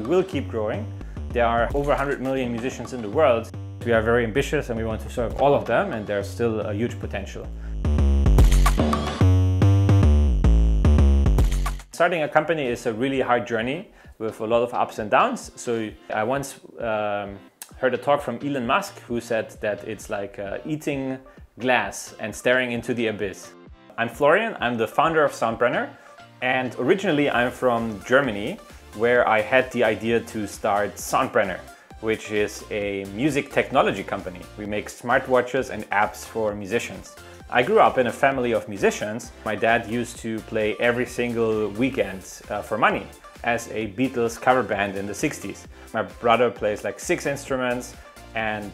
will keep growing. There are over 100 million musicians in the world. We are very ambitious and we want to serve all of them, and there's still a huge potential. Starting a company is a really hard journey with a lot of ups and downs. So I once heard a talk from Elon Musk who said that it's like eating glass and staring into the abyss. I'm Florian, I'm the founder of Soundbrenner, and originally I'm from Germany, where I had the idea to start Soundbrenner, which is a music technology company. We make smartwatches and apps for musicians. I grew up in a family of musicians. My dad used to play every single weekend for money as a Beatles cover band in the 60s. My brother plays like 6 instruments and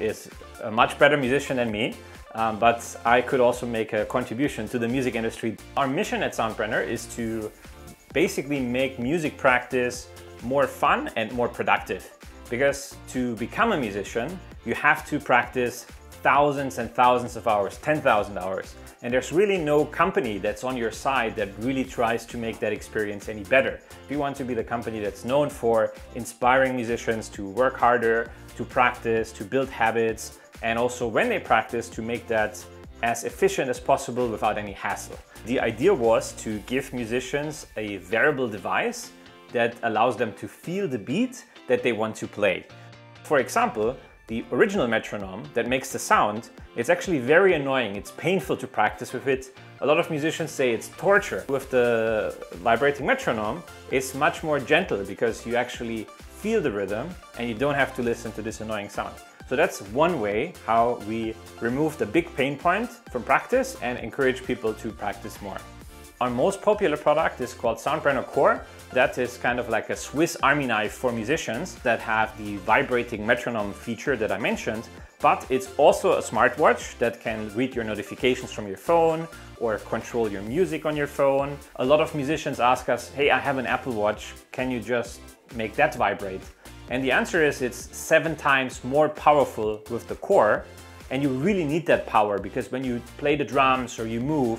is a much better musician than me. But I could also make a contribution to the music industry. Our mission at Soundbrenner is to basically make music practice more fun and more productive. Because to become a musician, you have to practice thousands and thousands of hours, 10,000 hours. And there's really no company that's on your side that really tries to make that experience any better. We want to be the company that's known for inspiring musicians to work harder, to practice, to build habits, and also when they practice to make that as efficient as possible without any hassle. The idea was to give musicians a wearable device that allows them to feel the beat that they want to play. For example, the original metronome that makes the sound, it's actually very annoying. It's painful to practice with it. A lot of musicians say it's torture. With the vibrating metronome, it's much more gentle because you actually feel the rhythm and you don't have to listen to this annoying sound. So that's one way how we remove the big pain point from practice and encourage people to practice more. Our most popular product is called Soundbrenner Core. That is kind of like a Swiss Army knife for musicians that have the vibrating metronome feature that I mentioned, but it's also a smartwatch that can read your notifications from your phone or control your music on your phone. A lot of musicians ask us, hey, I have an Apple Watch, can you just make that vibrate? And the answer is it's 7 times more powerful with the Core, and you really need that power because when you play the drums or you move,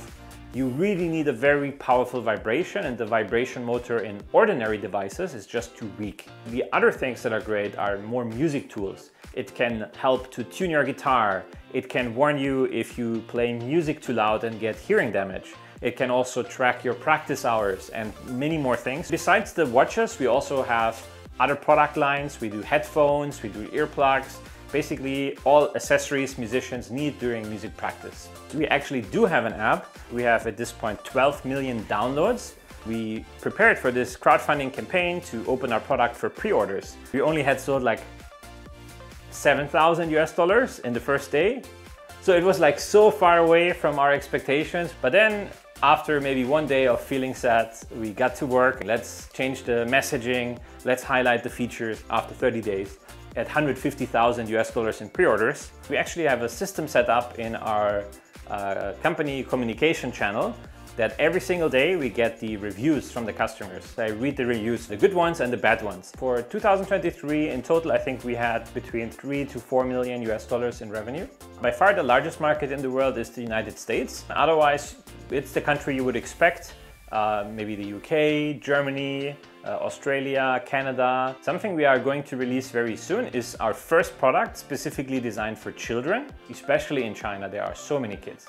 you really need a very powerful vibration, and the vibration motor in ordinary devices is just too weak. The other things that are great are more music tools. It can help to tune your guitar. It can warn you if you play music too loud and get hearing damage. It can also track your practice hours and many more things. Besides the watches, we also have other product lines. We do headphones, we do earplugs, basically all accessories musicians need during music practice. We actually do have an app. We have at this point 12 million downloads. We prepared for this crowdfunding campaign to open our product for pre-orders. We only had sold like $7,000 in the first day. So it was like so far away from our expectations, but then after maybe one day of feeling sad, we got to work. Let's change the messaging. Let's highlight the features. After 30 days, at $150,000 in pre-orders, we actually have a system set up in our company communication channel that every single day we get the reviews from the customers. I read the reviews, the good ones and the bad ones. For 2023, in total, I think we had between $3 to $4 million in revenue. By far the largest market in the world is the United States. Otherwise, it's the country you would expect, maybe the UK, Germany, Australia, Canada. Something we are going to release very soon is our first product specifically designed for children, especially in China. There are so many kids.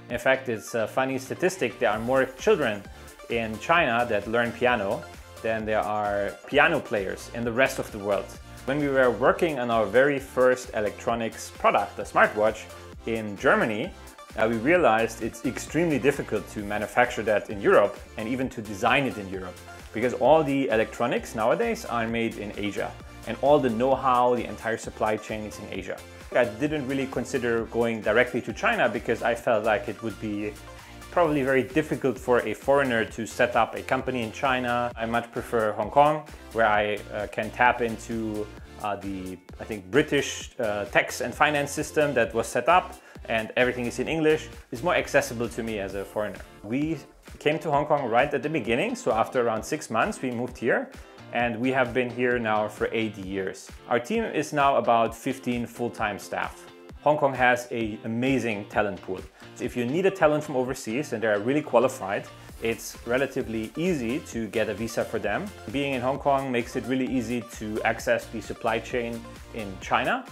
In fact, it's a funny statistic. There are more children in China that learn piano than there are piano players in the rest of the world. When we were working on our very first electronics product, the smartwatch, in Germany, we realized it's extremely difficult to manufacture that in Europe and even to design it in Europe, because all the electronics nowadays are made in Asia and all the know-how, the entire supply chain is in Asia. I didn't really consider going directly to China because I felt like it would be probably very difficult for a foreigner to set up a company in China. I much prefer Hong Kong, where I can tap into the, I think, British tax and finance system that was set up, and everything is in English. It's more accessible to me as a foreigner. We came to Hong Kong right at the beginning, so after around 6 months we moved here, and we have been here now for 8 years. Our team is now about 15 full-time staff. Hong Kong has an amazing talent pool. So if you need a talent from overseas and they are really qualified, it's relatively easy to get a visa for them. Being in Hong Kong makes it really easy to access the supply chain in China.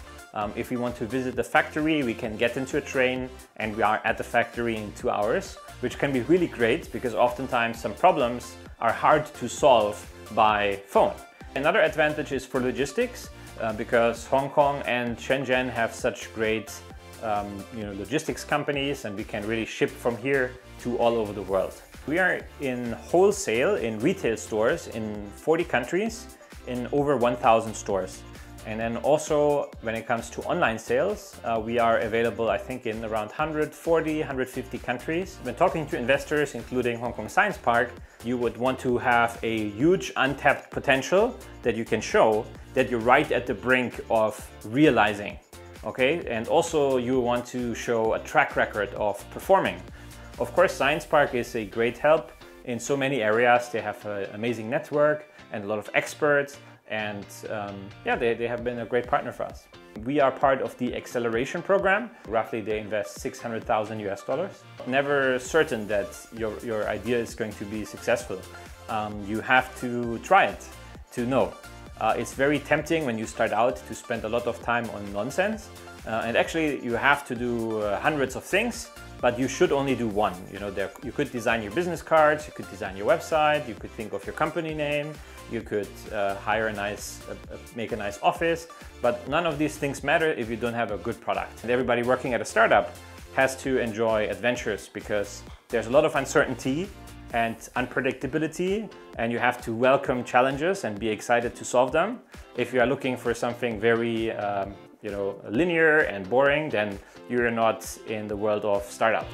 If we want to visit the factory, we can get into a train and we are at the factory in 2 hours, which can be really great because oftentimes some problems are hard to solve by phone. Another advantage is for logistics because Hong Kong and Shenzhen have such great logistics companies, and we can really ship from here to all over the world. We are in wholesale in retail stores in 40 countries in over 1,000 stores. And then also when it comes to online sales, we are available, I think, in around 140, 150 countries. When talking to investors, including Hong Kong Science Park, you would want to have a huge untapped potential that you can show that you're right at the brink of realizing. Okay, and also you want to show a track record of performing. Of course, Science Park is a great help in so many areas. They have an amazing network and a lot of experts, and they have been a great partner for us. We are part of the acceleration program. Roughly they invest $600,000 US. Never certain that your idea is going to be successful. You have to try it to know. It's very tempting when you start out to spend a lot of time on nonsense. And actually you have to do hundreds of things, but you should only do one. You could design your business cards, you could design your website, you could think of your company name, you could hire make a nice office, but none of these things matter if you don't have a good product. And everybody working at a startup has to enjoy adventures because there's a lot of uncertainty and unpredictability, and you have to welcome challenges and be excited to solve them. If you are looking for something very linear and boring, then you're not in the world of startup.